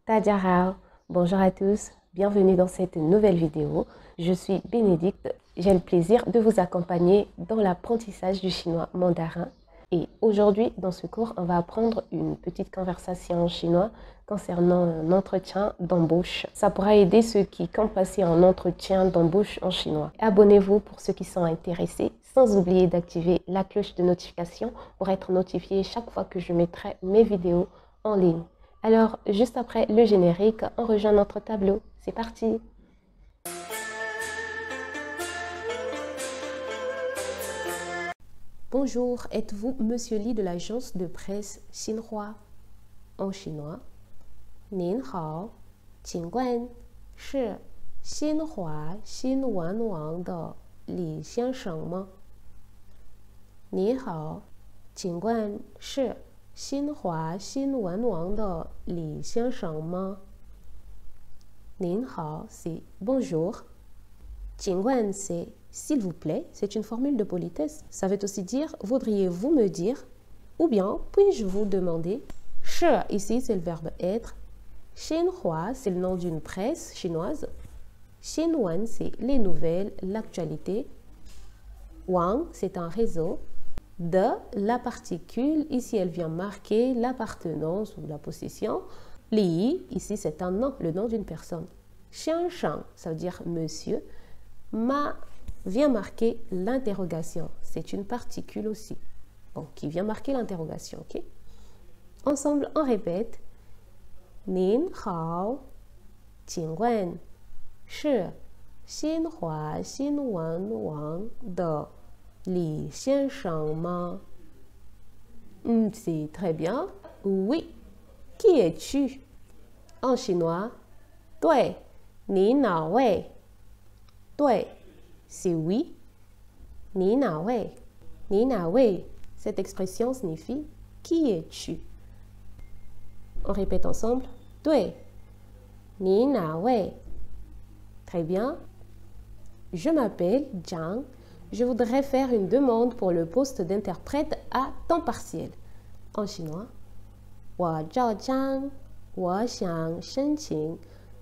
Tadjahao, bonjour à tous, bienvenue dans cette nouvelle vidéo. Je suis Bénédicte, j'ai le plaisir de vous accompagner dans l'apprentissage du chinois mandarin. Et aujourd'hui, dans ce cours, on va apprendre une petite conversation en chinois concernant un entretien d'embauche. Ça pourra aider ceux qui comptent passer un entretien d'embauche en chinois. Abonnez-vous pour ceux qui sont intéressés, sans oublier d'activer la cloche de notification pour être notifié chaque fois que je mettrai mes vidéos en ligne. Alors, juste après le générique, on rejoint notre tableau. C'est parti! Bonjour, êtes-vous Monsieur Li de l'agence de presse Xinhua? En chinois, 您好，请问是新华新闻网的李先生吗？你好，请问是新华新闻网的李先生吗？您好, c'est bonjour. 请问 c'est s'il vous plaît, c'est une formule de politesse. Ça veut aussi dire voudriez-vous me dire ou bien puis-je vous demander. 是 ici c'est le verbe être. Xinhua c'est le nom d'une presse chinoise. Xinwen c'est les nouvelles, l'actualité. Wang c'est un réseau. De la particule, ici elle vient marquer l'appartenance ou la possession. Li, ici c'est un nom, le nom d'une personne. Xianshang, ça veut dire monsieur. Ma vient marquer l'interrogation. C'est une particule aussi. Bon, qui vient marquer l'interrogation, ok? Ensemble, on répète. 您好，请问是新华新闻网的李先生吗? C'est très bien. Oui. Qui es-tu? En chinois, 对，你哪位？对 c'est oui. 你哪位？你哪位 Cette expression signifie qui es-tu? On répète ensemble. 对，你哪位？ Très bien. Je m'appelle Jiang. Je voudrais faire une demande pour le poste d'interprète à temps partiel. En chinois, 我叫张，我想申请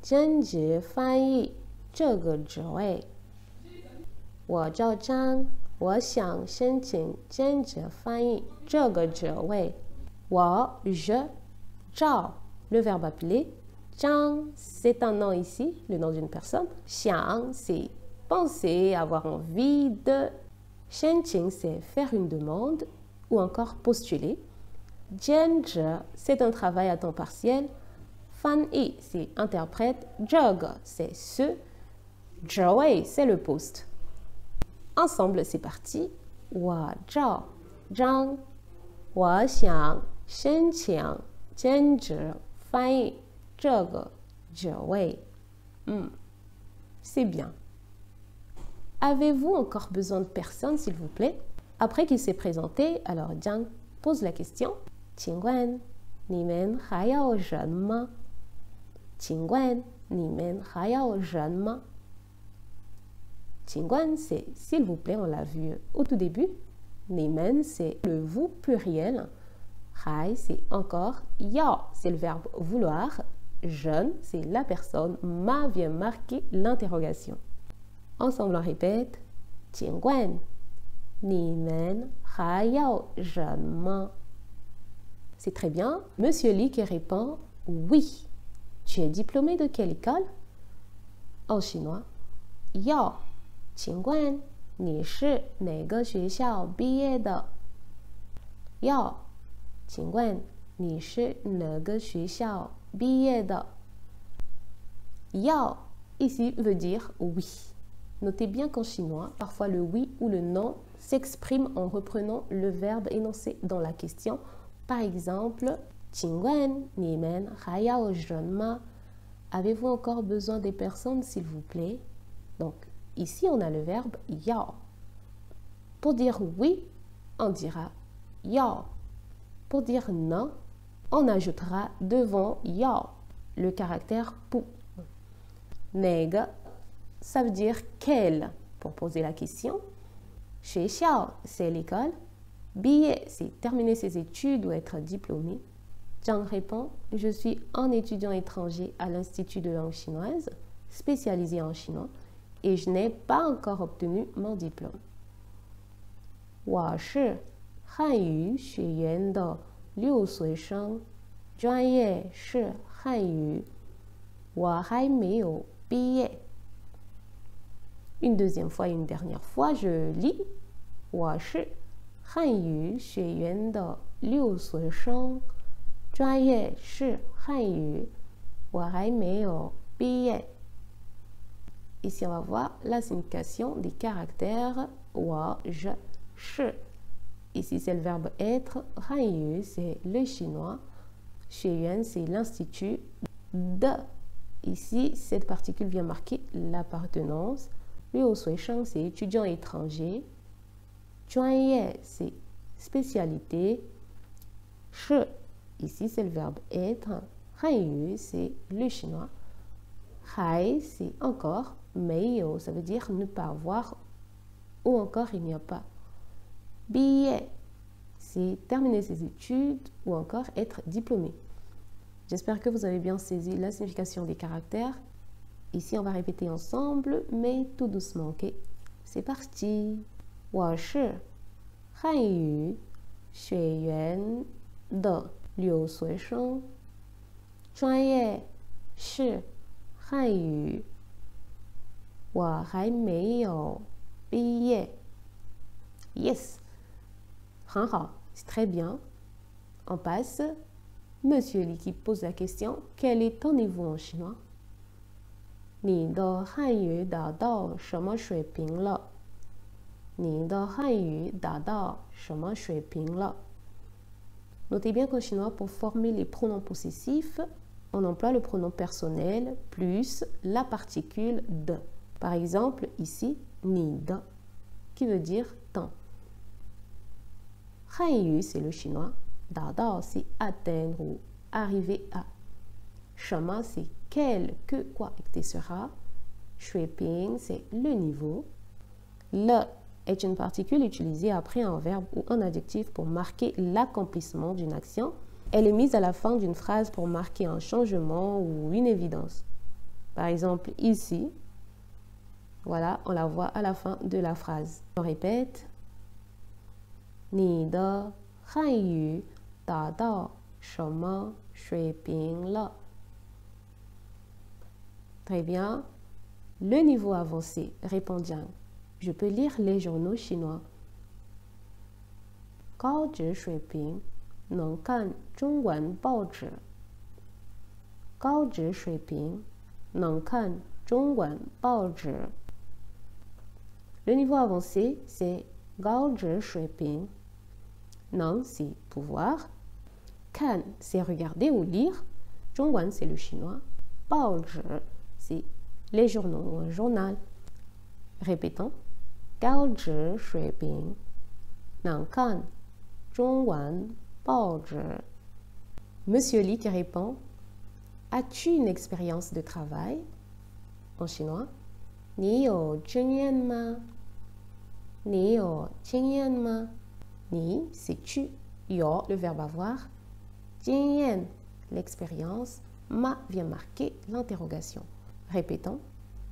兼职翻译这个职位。我叫张，我想申请兼职翻译这个职位。我 je 赵 le verbe appeler. Jiang, c'est un nom ici, le nom d'une personne. Xiang, c'est penser, avoir envie de. Shenqing, c'est faire une demande ou encore postuler. Jianzhi, c'est un travail à temps partiel. Fanyi, c'est interprète. Zhege, c'est ce. Zhiwei, c'est le poste. Ensemble, c'est parti. 我赵张，我想申请兼职翻译这个职位。C'est bien. Avez-vous encore besoin de personne, s'il vous plaît? Après qu'il s'est présenté, alors Jiang pose la question. 请问你们还要人吗？请问你们还要人吗？请问 c'est s'il vous plaît, on l'a vu au tout début. 你们 c'est le vous pluriel. 还 c'est encore. 要 c'est le verbe vouloir. Jeune c'est la personne. Ma vient marquer l'interrogation. Ensemble, on répète. 请问你们还要人吗? C'est très bien. Monsieur Li qui répond oui. Tu es diplômé de quelle école? En chinois, 要请问你是哪个学校毕业的？要请问你是哪个学校毕业的？要 ici veut dire oui. Notez bien qu'en chinois, parfois le oui ou le non s'exprime en reprenant le verbe énoncé dans la question. Par exemple, 请问你们还要人吗? Avez-vous encore besoin des personnes, s'il vous plaît? Donc, ici, on a le verbe 要. Pour dire oui, on dira 要. Pour dire non, on ajoutera devant 要 le caractère pou. 哪个 ça veut dire quel pour poser la question. 学校 c'est l'école. 毕业 c'est terminer ses études ou être diplômé. Zhang répond, je suis un étudiant étranger à l'Institut de langue chinoise, spécialisé en chinois, et je n'ai pas encore obtenu mon diplôme. 我是汉语学院的留学生，专业是汉语，我还没有毕业。Une deuxième fois et une dernière fois, je lis 我是汉语学院的留学生，专业是汉语，我还没有毕业。Ici, on va voir la signification des caractères 我, je, 是. Ici, c'est le verbe être. Hanyu, c'est le chinois. Xueyuan, c'est l'institut. De. Ici, cette particule vient marquer l'appartenance. Liu Suisheng, c'est étudiant étranger. Juanye, c'est spécialité. Shi, ici, c'est le verbe être. Hanyu, c'est le chinois. Hai, c'est encore. Meio, ça veut dire ne pas avoir. Ou encore, il n'y a pas. Billet, c'est terminer ses études ou encore être diplômé. J'espère que vous avez bien saisi la signification des caractères. Ici, on va répéter ensemble, mais tout doucement, ok? C'est parti. 我是汉语学院的留学生，专业是汉语，我还没有毕业。Yes. 很好, c'est très bien. On passe. Monsieur Li qui pose la question, quel est ton niveau en chinois? 你的汉语达到什么水平了？你的汉语达到什么水平了？ Notez bien qu'en chinois, pour former les pronoms possessifs, on emploie le pronom personnel plus la particule de. Par exemple, ici, ni de, qui veut dire tant. Hanyu, c'est le chinois. Dao, c'est atteindre ou arriver à. Shama, c'est quel, que, quoi, etc. Shuiping, c'est le niveau. Le est une particule utilisée après un verbe ou un adjectif pour marquer l'accomplissement d'une action. Elle est mise à la fin d'une phrase pour marquer un changement ou une évidence. Par exemple, ici, voilà, on la voit à la fin de la phrase. On répète. 你的汉语达到什么水平了? Très bien. Le niveau avancé, répond Jiang. Je peux lire les journaux chinois. 高职水平能看中文报纸。高职水平能看中文报纸。Le niveau avancé, c'est 高职水平。Non, c'est pouvoir. Kan, c'est regarder ou lire. Zhongguan, c'est le chinois. Baozhi, c'est les journaux ou un journal. Répétons. Gaozhi shuiping. Nan kan. Zhongguan, baozhi. Monsieur Li qui répond. As-tu une expérience de travail? En chinois. Ni you jing yan ma? Ni you jing yan ma? Ni, c'est tu. Yo, le verbe avoir. Jingyan, l'expérience. Ma vient marquer l'interrogation. Répétons.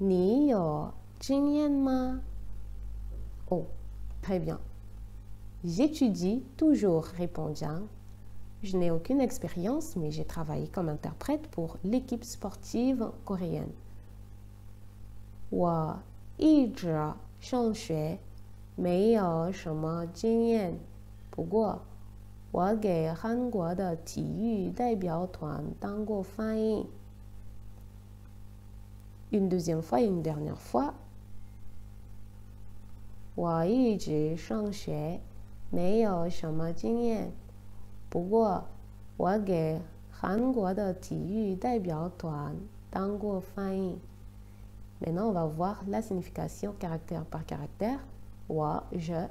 Ni yo jingyan ma? Oh, très bien. J'étudie toujours, répond Jiang. Je n'ai aucune expérience, mais j'ai travaillé comme interprète pour l'équipe sportive coréenne. 我一直上学。没有什么经验，不过我给韩国的体育代表团当过翻译。Une deuxième fois et une dernière fois. 我一直上学，没有什么经验，不过我给韩国的体育代表团当过翻译。Maintenant, on va voir la signification caractère par caractère. 我, je,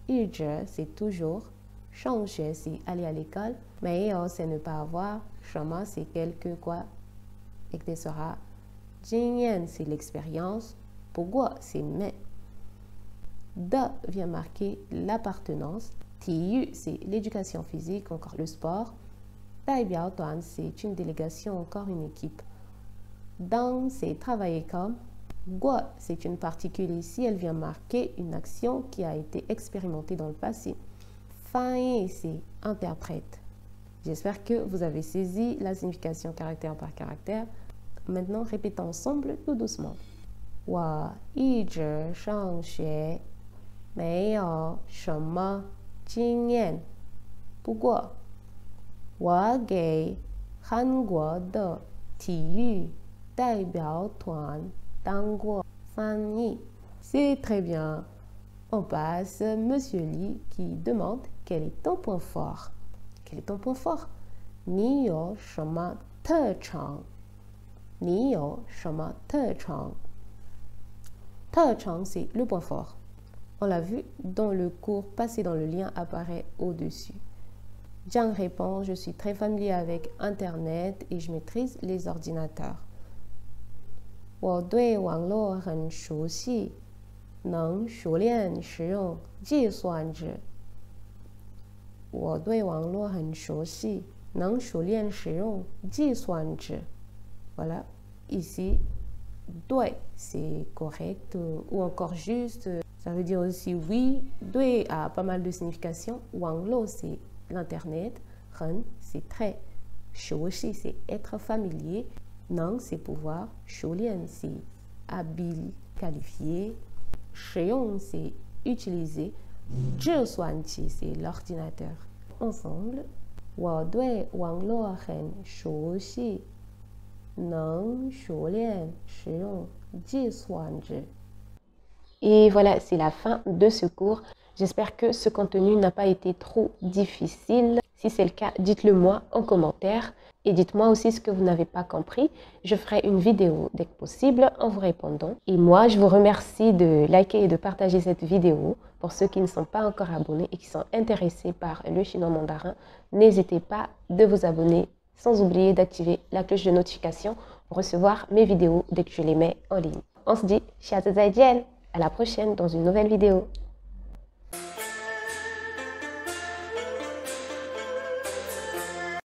一直, c'est toujours. 上学, c'est aller à l'école. 没有, c'est ne pas avoir. 什么, c'est quelque quoi, etc. 经验, c'est l'expérience. 不过, c'est mais. De vient marquer l'appartenance. 体育, c'est l'éducation physique, encore le sport. 代表团 c'est une délégation, encore une équipe. Dans c'est travailler comme. Guo c'est une particule ici, elle vient marquer une action qui a été expérimentée dans le passé. Fan c'est interprète. J'espère que vous avez saisi la signification caractère par caractère. Maintenant, répétons ensemble tout doucement. 我一直上学，没有什么经验。不过，我给韩国的体育代表团当过翻译。C'est très bien. On passe Monsieur Li qui demande quel est ton point fort. Quel est ton point fort? 你有什么特长？你有什么特长？特长 c'est le point fort. On l'a vu dans le cours passé, dans le lien apparaît au-dessus. Jiang répond, je suis très familier avec Internet et je maîtrise les ordinateurs. 我对网络很熟悉，能熟练使用计算机。我对网络很熟悉，能熟练使用计算机。Voilà, ici, 对 c'est correct ou encore juste. Ça veut dire aussi oui. 对 a pas mal de significations. 网络 c'est l'internet. 很 c'est très. 熟悉 c'est être familier. 能 c'est pouvoir. 熟练 c'est habile, qualifié. 使用 c'est utiliser. 计算机 c'est l'ordinateur. Ensemble. 我对网络很熟悉，能熟练使用计算机。Et voilà, c'est la fin de ce cours. J'espère que ce contenu n'a pas été trop difficile. Si c'est le cas, dites-le moi en commentaire. Et dites-moi aussi ce que vous n'avez pas compris. Je ferai une vidéo dès que possible en vous répondant. Et moi, je vous remercie de liker et de partager cette vidéo. Pour ceux qui ne sont pas encore abonnés et qui sont intéressés par le chinois mandarin, n'hésitez pas de vous abonner sans oublier d'activer la cloche de notification pour recevoir mes vidéos dès que je les mets en ligne. On se dit, 下次再见, à la prochaine dans une nouvelle vidéo.